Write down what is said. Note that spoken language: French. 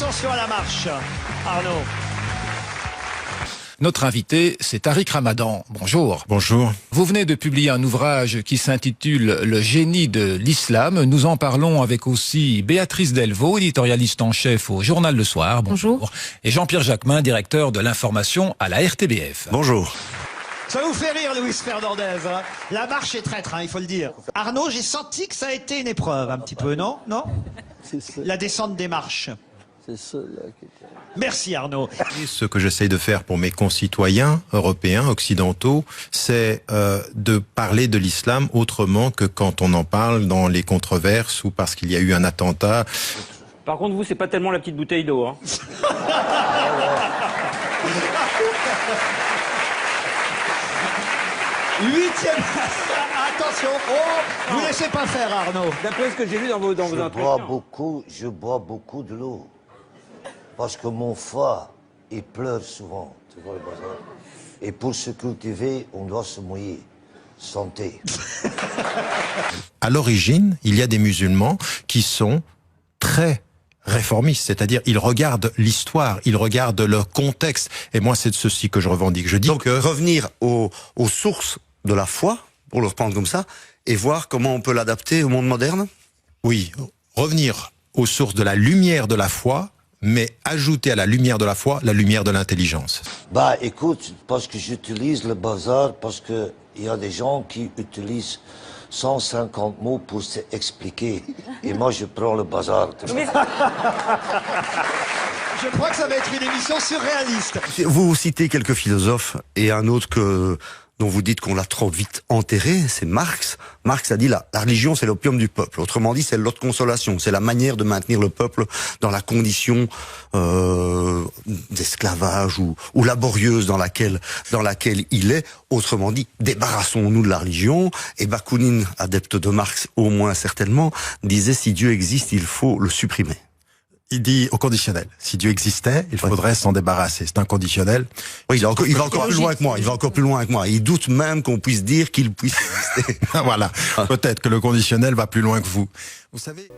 Attention à la marche, Arnaud. Notre invité, c'est Tariq Ramadan. Bonjour. Bonjour. Vous venez de publier un ouvrage qui s'intitule « Le génie de l'islam ». Nous en parlons avec aussi Béatrice Delvaux, éditorialiste en chef au Journal Le Soir. Bonjour. Et Jean-Pierre Jacquemin, directeur de l'information à la RTBF. Bonjour. Ça vous fait rire, Luis Fernandez, hein? La marche est traître, il faut le dire. Arnaud, j'ai senti que ça a été une épreuve, un petit peu, non? Non? La descente des marches. C'est cela qui était... Merci Arnaud. Et ce que j'essaye de faire pour mes concitoyens européens, occidentaux, c'est de parler de l'islam autrement que quand on en parle dans les controverses ou parce qu'il y a eu un attentat. Par contre, vous, c'est pas tellement la petite bouteille d'eau, hein. Huitième... Attention, vous laissez pas faire Arnaud. D'après ce que j'ai lu dans vos entretiens. Je bois beaucoup de l'eau. Parce que mon foie, il pleure souvent. Tu vois le bazar. Et pour se cultiver, on doit se mouiller. Santé. À l'origine, il y a des musulmans qui sont très réformistes, c'est-à-dire ils regardent l'histoire, ils regardent le contexte. Et moi, c'est de ceci que je revendique. Je dis donc revenir aux sources de la foi, pour le reprendre comme ça, et voir comment on peut l'adapter au monde moderne. Oui, revenir aux sources de la lumière de la foi, mais ajouter à la lumière de la foi la lumière de l'intelligence. Bah écoute, parce que j'utilise le bazar, parce que il y a des gens qui utilisent 150 mots pour s'expliquer. Et moi, je prends le bazar. Je crois que ça va être une émission surréaliste. Vous citez quelques philosophes, et un autre dont vous dites qu'on l'a trop vite enterré, c'est Marx. Marx a dit la religion, c'est l'opium du peuple. Autrement dit, c'est l'autre consolation. C'est la manière de maintenir le peuple dans la condition d'esclavage ou laborieuse dans laquelle il est. Autrement dit, débarrassons-nous de la religion. Et Bakounine, adepte de Marx au moins certainement, disait si Dieu existe, il faut le supprimer. Il dit au conditionnel. Si Dieu existait, il faudrait s'en débarrasser. C'est un conditionnel. Oui, il va encore plus loin que moi. Il va encore plus loin que moi. Il doute même qu'on puisse dire qu'il puisse exister. Voilà. Peut-être que le conditionnel va plus loin que vous. Vous savez...